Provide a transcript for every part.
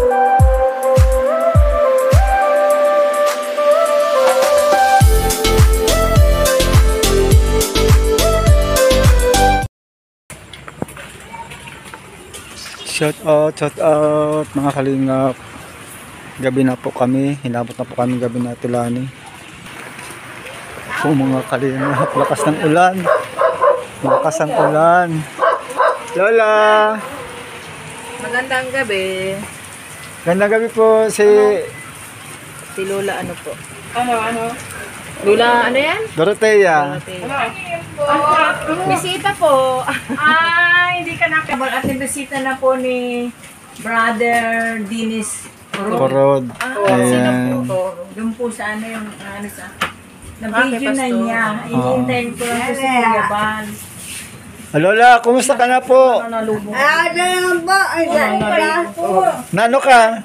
Shout out mga kalingap. Gabi na po kami, hinabot na po kami gabi na Tulani. Po mga kalingap, lakas ng ulan. Lakas ng ulan. Lola! Magandang gabi. Gandang gabi po si Lola ano po? Ano? Lola ano yan? Dorotea. Bisita po. Hindi ka nakabal at bisita na po ni Brother Dinis Korod. Sino po? Doon po sa ano yung ano sa na-video na niya. Iniintayin ko lang po si Kuya Bal. Lola, kumusta ka na po? Nano ka?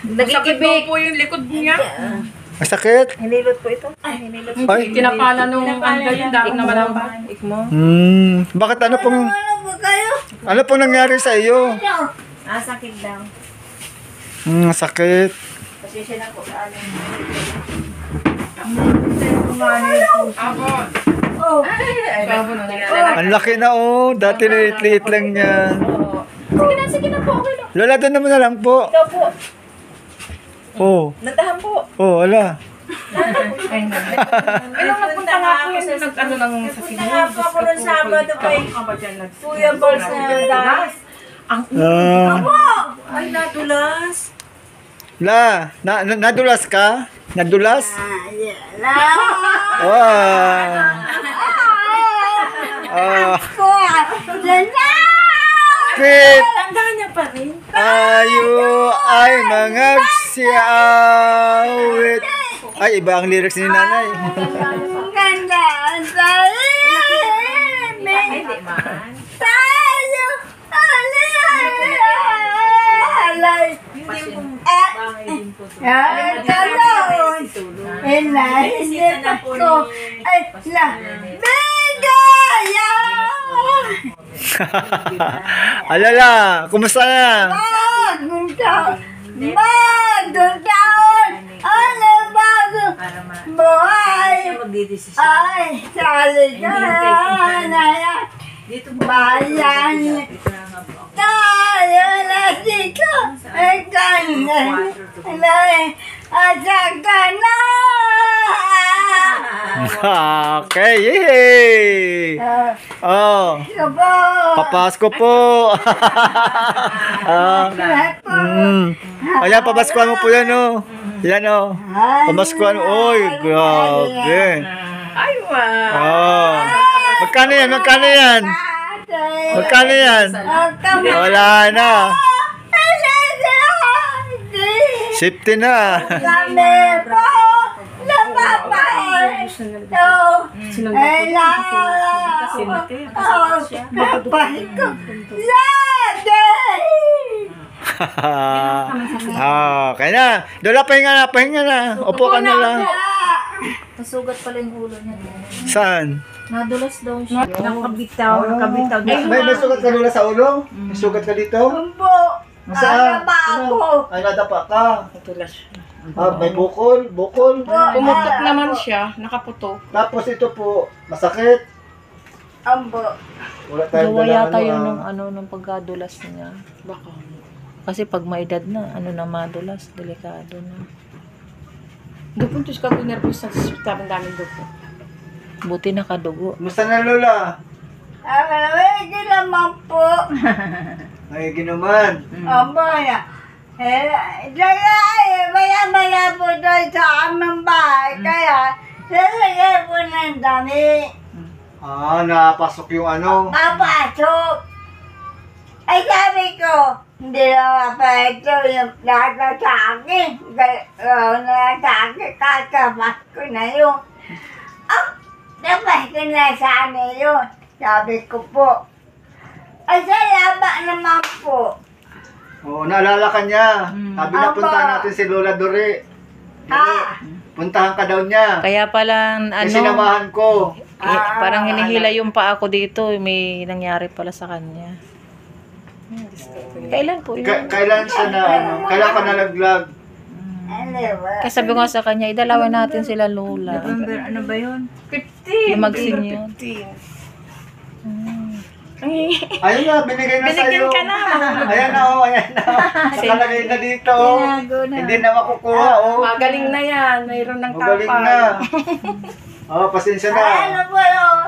Nagkikibig po yung likod niya. Masakit? Hinilot po ito. Hinilot. Ay. Kinapala nung anda yung dahil na malambang. Ikmo. Bakit ano pong nangyari sa iyo? Sakit daw. Sakit. Pasensya na po sa alam. Ang laki na dati liit lang yan. Sige na po. Okay lang. Lola, doon naman na lang po. Ikaw po. Nandahan po. Wala. Nagpunta nga po yung nag-ano lang sa Pinas. Nagpunta nga po ako ng Sabado kay Kuya Bal sa Das. Ang ay nadulas. Nadulas ka? Nadulas? Pit! Tandaan niya pa rin. Ayo ay mga siyawit. Ay, iba ang lyrics ni nanay. Ganda. Hindi man. Alala, kumusta na? Okay, yay! Papasko po! Ayan, papaskuhan mo po yan, Yan, pamaskuhan. Oy, grabe. Ay, wow. Magkano yan? Wala na. Safety na. Okay na. Lola, pahinga na. Upo ka na lang. Nasugat pala yung ulo niya. Saan? Nadulas daw siya. Nakabitaw. May sugat ka Lola sa ulo? May sugat ka dito? Saan? Ay, nadapa ka. Nadulas siya. May bukol? Pumutok naman siya. Nakaputok. Tapos ito po, masakit? Wala tayong Gawa dala, yata yun ng pagkadulas niya. Baka. Kasi pag maedad na, madulas, delikado na. Dupuntos ka kung nervous sa hospital, ang daming dupo. Buti nakadugo. Musta na Lola? Ay, ginuman. Maya po doon sa aming bahay, kaya lalagay po ng dami. Napasok yung ano? Napasok. Ay sabi ko, hindi na mapahito yung lahat sa akin. Sa akin, kakamas ko na yun. Dapat ko na sana yun. Sabi ko po. Ay salaba naman po. Naalala ka niya. Sabi na puntahan natin si Lola Dore. Puntahan ka daw niya. Kaya pala, Kasi sinamahan ko. parang hinihila yung paa ko dito. May nangyari pala sa kanya. Kailan po yun? Kailan siya na, kailan ka nalaglag? Ano ba? Kasi sabi ko nga sa kanya, idalawin natin sila Lola. November, ano ba yun? 15. Yung magsin yun. 15. Ayun na, binigay na sa'yo. Binigyan ka na. Ayan na, oh, ayan na. Nakalagay na dito, oh. Tinago na. Hindi na makukuha, oh. Magaling na yan. Mayroon ng Magaling tapal. na. Oh, pasensya Ano na. ba yun?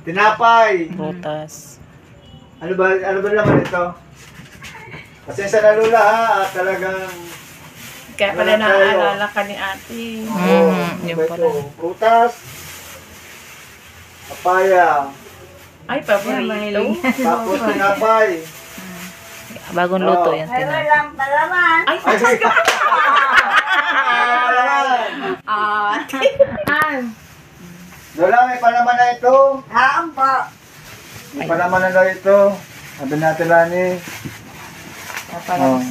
Tinapay. Prutas. Ano ba naman ito? Pasensya na Lola ha, at talagang Kaya pala naaalala ka ni ate. Yun ito, pala. prutas, papaya, Ay, paborito. tapos tinapay. Bagong luto yan. Ay, Tinapay. walang palaman. Ay, Ay, ate. Lola, may palaman na ito. Haan po. May palaman na daw ito. Sabi natin Lani. Oh.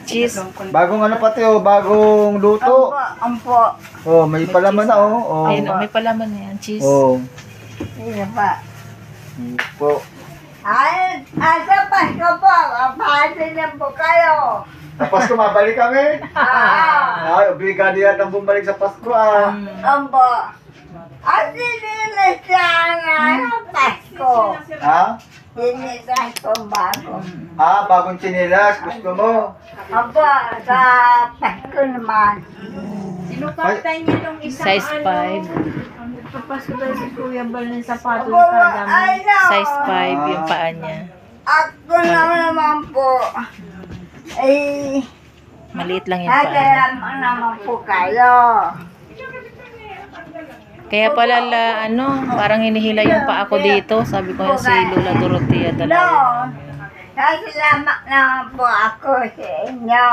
Cheese. Bagong ano pati oh, bagong luto. Ampo. Oh, may palaman na oh. Oh. Ayun, may palaman na yan. Cheese. Oh. Sige pa. Po. Ay, sa Pasko po. Pahati na po kayo. Tapos kumabalik kami. Ah. Ay, obligado yata bumalik sa Pasko ah. Ampo. At sinilas na ng Pasko. Ha? Sinilas ko bago. Ah, bagong tsinelas. Gusto mo? Ampo, sa Pasko naman. Sinukatan niya nung isang Size 5. Papasok daw si Kuya Bal ng sapatos Ampo, kada mo. ay no. Size 5 yung paa niya. Ako naman po. Ay, Maliit lang yung paa niya. nagalaman naman po kayo. Kaya pala parang hinihila yung paa ko dito. Sabi ko si Lola Dorotea No, dalawa. nagalaman naman po ako sa inyo.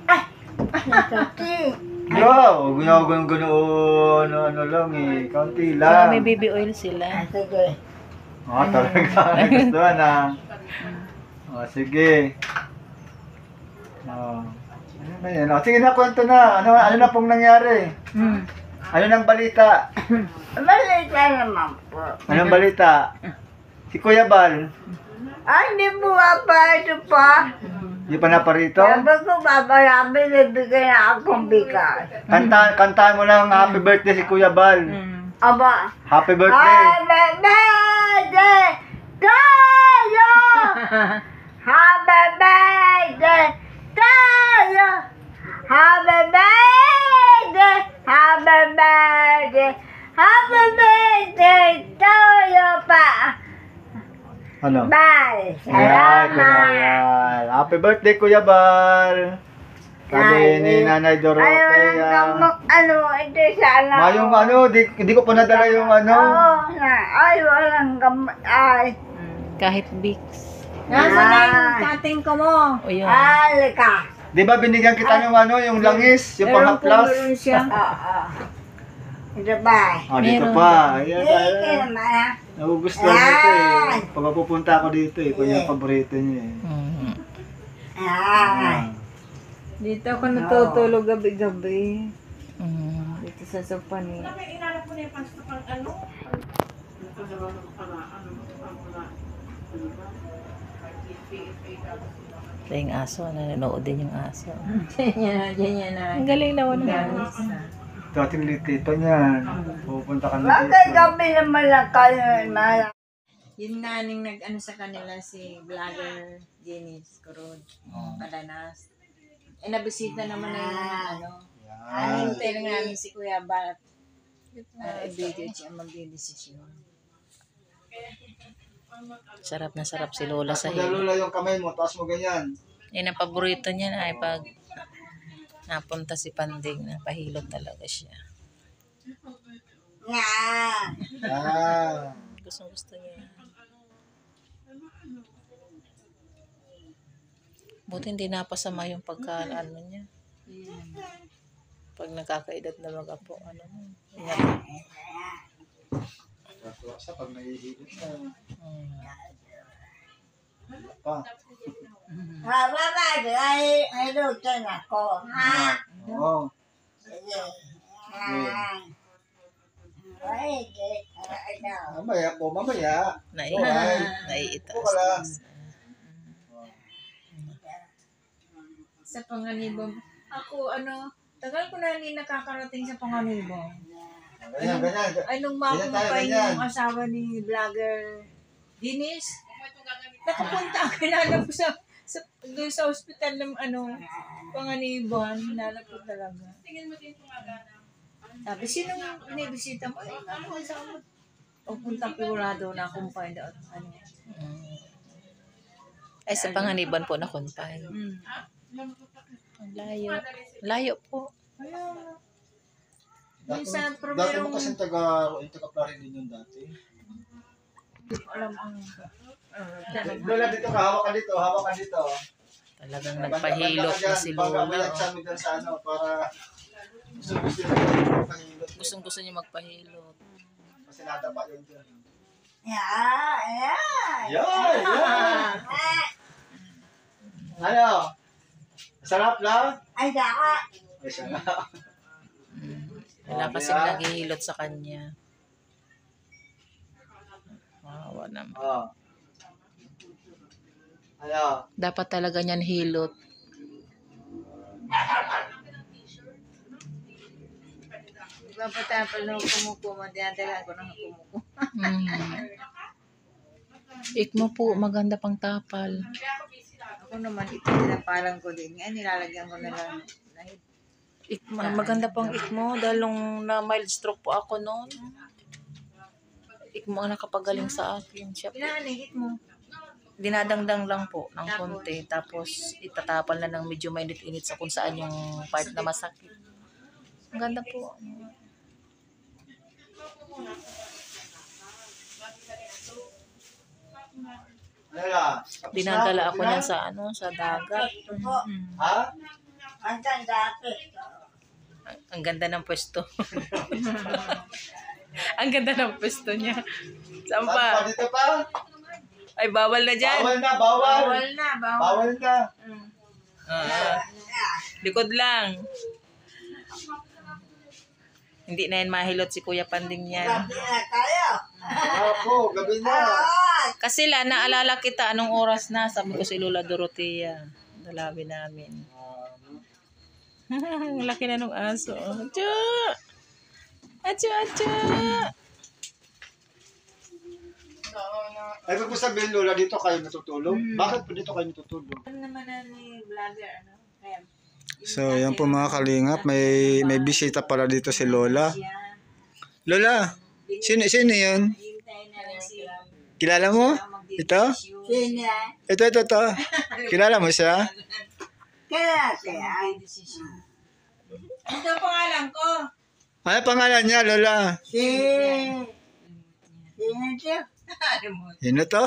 Ay, natuti. Yo, gano'n ano lang eh. Kaunti Baka lang. may baby oil sila. Sige. Oh, talaga. Gustuhan ah. Oh, sige. Oh. Ano ba yan? Oh, sige na, kwento na. Ano na pong nangyari? Ano nang balita? Balita naman po. Anong balita? Si Kuya Bal, Ay, hindi po pa ito pa. di pa na pa rito? Sabi ko, babarami, nabigay na akong bigas. Kantahan mo lang happy birthday si Kuya Bal. Aba, Happy birthday. happy birthday to you! Happy birthday to you! Happy birthday! Happy birthday! Happy birthday to you pa! Ano? Bye! Ayan, Kuya Salamat! Bal. Happy birthday Kuya Bal. Sabi ni Nanay Ayaw Dorotea. ano, ito sana. Mayong di ko pa nadala yung ano. Oo, ay, walang gamot, ay. Kahit Vicks. Nasaan na yung cutting ko mo? O yun. Halika. Di ba binigyan kita ng yung langis, yung Meron po pang-haplas? meron siya. Oo. Ito ba? Oh, dito Meron. pa. Ayan, Hindi ayan. naman, ha? Nagugustuhan nito eh. Yan. Pag pupunta ako dito eh, kung yung paborito niya eh. Mhm. Ay. Dito ako natutulog gabi-gabi. Mhm. Dito sa sofa ni. Ito yung aso. Nanonood din yung aso. Ganyan na. Ang galing naman ng Ganis na. Dating litito niyan. Pupunta kami Bakit dito. gabi naman lang kayo, Mala? Yun nga ning nag-ano sa kanila si vlogger Jenis Corod. Padanas. Eh nabisita naman na yung hinintay lang namin si Kuya Bat. I-video siya magdidesisyon. Sarap na sarap si Lola sa hilo. Lalo yung kamay mo, taas mo ganyan. Yan ang paborito niya na ay pag napunta si Panding na pahilot talaga siya. Yan. Ah. Gusto niya. Buti hindi napasama yung pagka-ano niya. Pag nagkakaedad na mag-apo, ingat. Sa pag nahihilot na. Pa. Baba, ay lutan ako, ha? Oo. Sige. Yan. Ay, ano. Mamaya po, mamaya. Naiitaas. Buka lang. Sa Panganibong. Ako, tagal ko na hindi nakakarating sa Panganibong. Ganyan. Ay, nung Ganyan tayo, makumpay ganyan. yung asawa ni vlogger Dinis, nakapunta ako, hinanap ko doon sa ospital ng Panganibon, hinanap ko talaga. Sabi, sino binibisita mo? Ay, ako, asawa. Pagpunta sigurado na kumpay doon. Ay, sa Panganiban po na kumpay. Ang layo. Layo po. Minsan, pero Dati mo merong, kasing taga-Plarin din yun dati. alam ang, Lola, dito ka, hawak ka dito. Talagang nagpahilot na si Lola. Pagkabayan sa amin dyan sa para Gustong gusto niya magpahilot. kasi nadapa yun dyan. Yeah. Yan! Ano? Sarap lang? Ay, daka. Ay, sarap. Wala kasing naghihilot sa kanya. Wawa naman. Oh. Ano? Dapat talaga niyan hilot. iba pa tayo pala kumukuma, dinadala ko ng kumukuma. Ikmo po, maganda pang tapal. Ako naman, ito dinapalan ko din. Ngayon, nilalagyan ko na lang. Maganda pang ikmo dahil nung na mild stroke po ako noon. Ikmo ang nakapagaling sa akin. Siya po. Pinaanigit mo. Dinadangdang lang po ng konti. Tapos itatapal na ng medyo mainit-init sa kung saan yung part na masakit. Ang ganda po. Ano lang? Dinadala ako niyan sa dagat. Ha? Ang dati. Ang ganda ng pwesto. Ang ganda ng pwesto niya. Saan Saan pa? pa? Dito pa? Ay, bawal na dyan. Bawal na, bawal. Bawal na, bawal. Bawal na. Likod lang. Hindi na yan mahilot si Kuya Panding yan. Gabi na tayo. Ako, gabi na. Kasi naalala kita anong oras na. Sabi ko si Lola Dorotea. Dalawin namin. Ang laki na nung aso. Acha! Acha! Ay, kung sabihin, Lola, dito kayo natutulog? Bakit po dito kayo natutulog? Ano naman na ni vlogger, Kaya, So, yan po mga kalingap. May bisita pala dito si Lola. Lola, sino yun? hintay na lang si Kilala mo? Ito? Sino? Ito. Kilala mo siya? Kaya. Ito pangalan ko. Ano pangalan niya, Lola? Sino to? Ano mo? Sino to?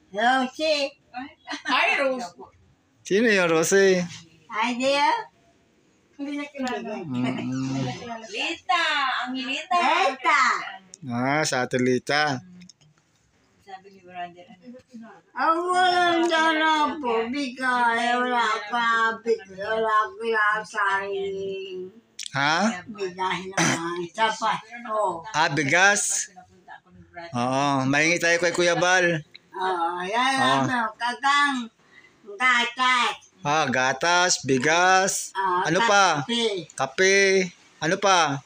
Rosie. Ay, Rose. Sino yung Rose? Idea? Hindi na kilala. Mm. Lita! Ang Lita! Eta. Sa Atleta. Sabi ni brother, Ang walang dala po, bigay, wala kapit, wala pinasayang. Ha? Bigay naman, sapat. Oh. Bigas. pinapunta ako ni brother. Oo, mahingi tayo kay Kuya Bal. Yan, kakang, gatas. Gatas, bigas. Ano pa? Kape. Kape. Ano pa?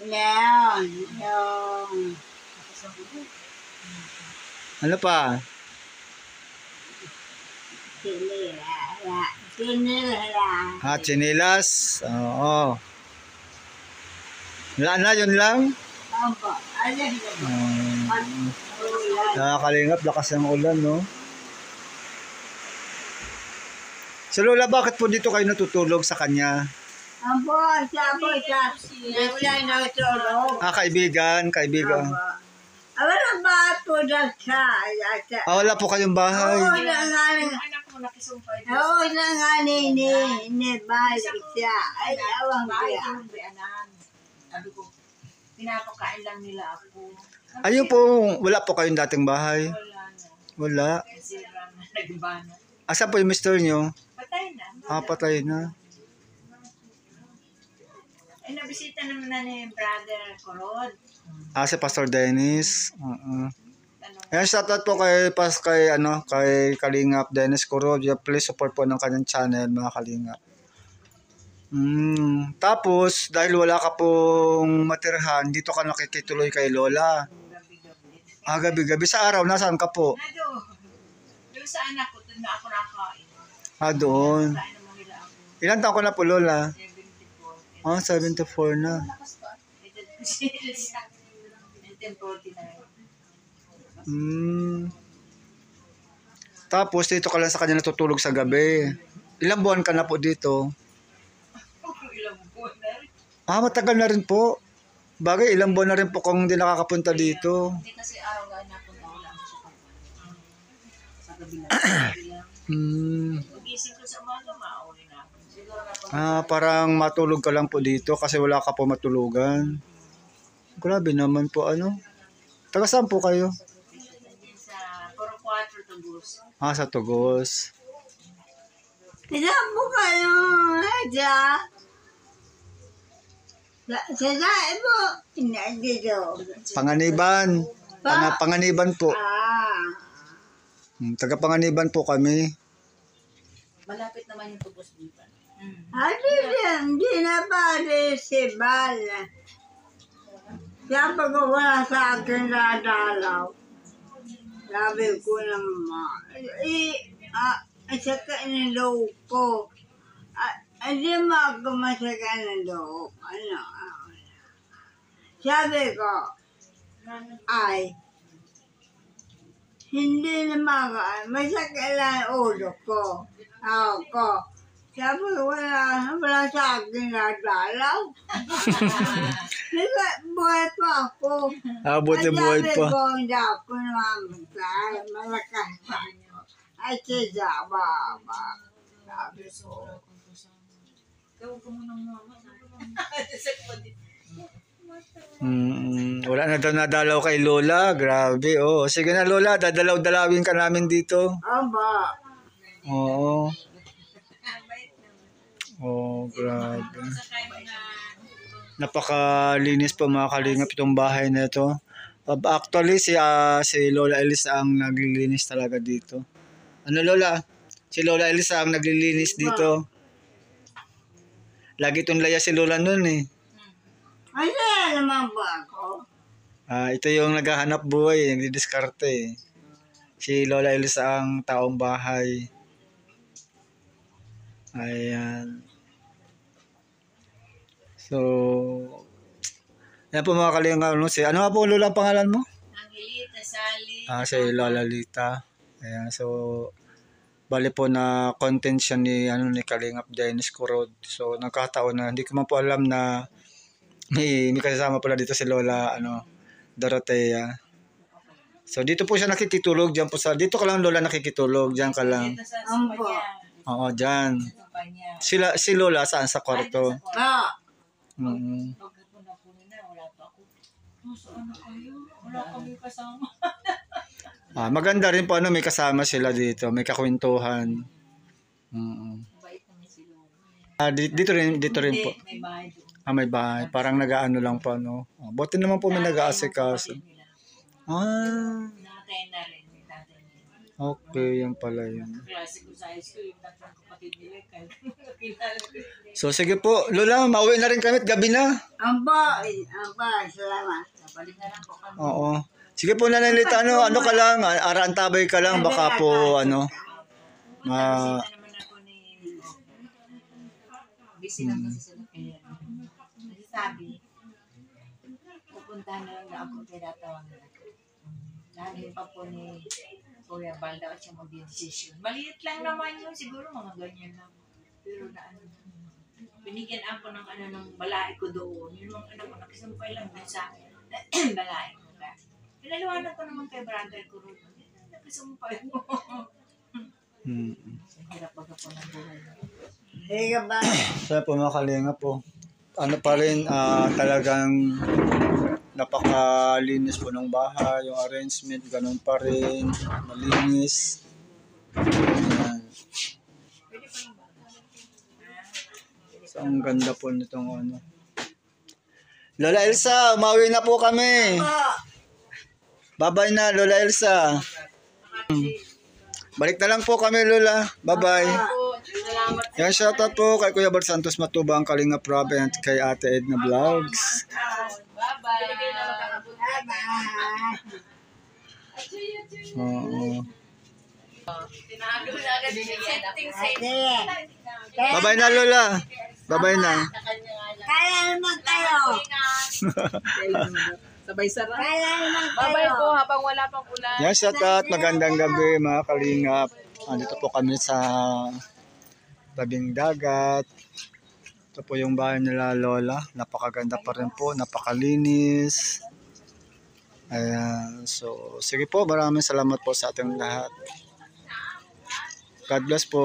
Leon, yung Ano pa? tinila. Chinilas. Oo. Wala na, yun lang. Opo, alin naman. Nakakalingap, lakas ng ulan, no? So Lola, bakit po dito kayo natutulog sa kanya? Opo, siya. Wala na tulog. Kaibigan. Walang bato na siya. Wala po kayong bahay. Oo, nangaling. Anak mo nakisumpay doon. Oo, nangaling ni balik siya. Ay, awang Bahay siya. yung bianan. Sabi ko, pinapakain lang nila ako. Ayun po, wala po kayong dating bahay. Wala na. Wala. Nasira na. Nagbana. Asa po yung mister nyo? Patay na. Patay na. Eh, nabisita naman na ni Brother Corod. Si Pastor Dennis. Tanong, Ayan, shoutout po kay Kalingap Dennis Corod. Please support po ng kanyang channel, mga Kalingap. Tapos, dahil wala ka pong matirhan, dito ka nakikituloy kay Lola. gabi-gabi. Gabi-gabi. Sa araw, nasaan ka po? Nado, yung sa anak ko, doon na ako nakain. Doon. Kain naman nila ako. Ilan taon ko na po, Lola? 74. 74 na. Edad ko sila sa 1949. Tapos, dito ka lang sa kanya natutulog sa gabi. Ilang buwan ka na po dito? Ilang buwan na rin. Matagal na rin po. Bagay, ilang buwan na rin po kung hindi nakakapunta dito. Hindi kasi araw nga napunta, wala mo siya pagpunta. Sa gabi lang. Pag-isip ko sa umaga, maawin na ako. Siguro na po. Parang matulog ka lang po dito kasi wala ka po matulugan. Grabe naman po, Taga saan po kayo? Sa Puro 4 Tugos. Sa Tugos. Ilan po kayo, Edya? Sa dahil mo, hindi dito. Panganiban. Panganiban po. Taga Panganiban po kami. Malapit naman yung Tugos dito. Hindi na ba si Bal? Siya pag wala sa akin dadalaw. Sabi ko naman, sa kanilog ko. Hindi mo ako masaka ng loob. Sabi ko, hindi naman masaka lang ang ulo ko. Sabi ko, wala sa akin nadalaw. Buhay pa ako. Buti buhay Sabi pa. ko, hindi ako namamatay. Malakas pa nyo. Ay, siya, baba. Sabi ko. Gawin ko muna mama. Wala na daw nadalaw kay Lola. Grabe, Sige na, Lola. Dadalaw-dalawin ka namin dito. Aba. Oo. Grabe. Napakalinis po, mga Kalingap, itong bahay na ito. Actually, si Lola Elis ang naglilinis talaga dito. Lola? Si Lola Elis ang naglilinis dito. Lagi itong laya si Lola nun eh. Ano naman ba ako? Ito yung naghahanap buhay, nagdidiskarte eh. Si Lola Elis ang taong bahay. Ayan. So, yan po, mga Kalingap. Ano nga po, Lola, ang pangalan mo? Angelita, Sally. Si Lola Lita. Ayan, so bali po na content siya ni Kalingap Dennis Corod. So nagkataon na hindi ko man po alam na may kasama pala dito si Lola Dorotea. So dito po siya nakikitulog diyan po dito ka lang, Lola, nakikitulog diyan ka lang. Dito sa Sumpanya. Oo, diyan. Sumpanya. Si Lola saan sa kwarto? Pag hapon na po na, wala pa ako. Saan na kayo? Wala kami kasama. Maganda rin po may kasama sila dito, may kakwentuhan. Bait naman si Lola. Dito rin po. May bahay doon. May bahay. Parang nag-aano lang po, Buti naman po may nag-aasikaso. Nakatay na rin. May tatay nila. Okay, yan pala yun. Klase ko sa high school, yung tatlong kapatid nila. Kilala ko sila. So, sige po. Lola, mauwi na rin kami at gabi na. Aba, salamat. Balik na lang po kami. Oo. Sige po, Nanay Lita, ano ka lang, araantabay ka lang, baka po, Bisita naman ako ni... Busy lang kasi sila kaya. Kasi sabi, pupuntahan na lang ako kaya datawang nila. Dahil pa po ni Kuya Balda at siya mag-decision. Maliit lang naman yun, siguro mga ganyan lang. Pero binigyan ako ng ng balai ko doon. Yun mga ko, nakisumpay lang dun sa balai ko. Pinaliwanag ko naman kay Brother ko rin. Nakisumpay mo. Hirap pag ako ng buhay. Sige ba? Kaya po, mga Kalingap po. Pa rin, talagang napakalinis po ng bahay, yung arrangement, ganun pa rin, malinis. Ayan. So, ang ganda po nitong Lola Elsa, umuwi na po kami. Bye-bye na, Lola Elsa. Balik na lang po kami, Lola. Bye-bye. Yan, shoutout po kay Kuya Bal Santos Matubang, Kalinga Province, kay Ate Edna Vlogs. Oo. Bye-bye na, Lola. Bye-bye na. Kaya naman kayo. Sabay sarap. Kaya naman Bye-bye kayo. po habang wala pang ulan. Yan, shoutout. Magandang gabi, mga Kalingap. Andito po kami sa tabing dagat. Ito po yung bahay nila Lola. Napakaganda pa rin po. Napakalinis. Ayan. So, sige po. Maraming salamat po sa ating lahat. God bless po.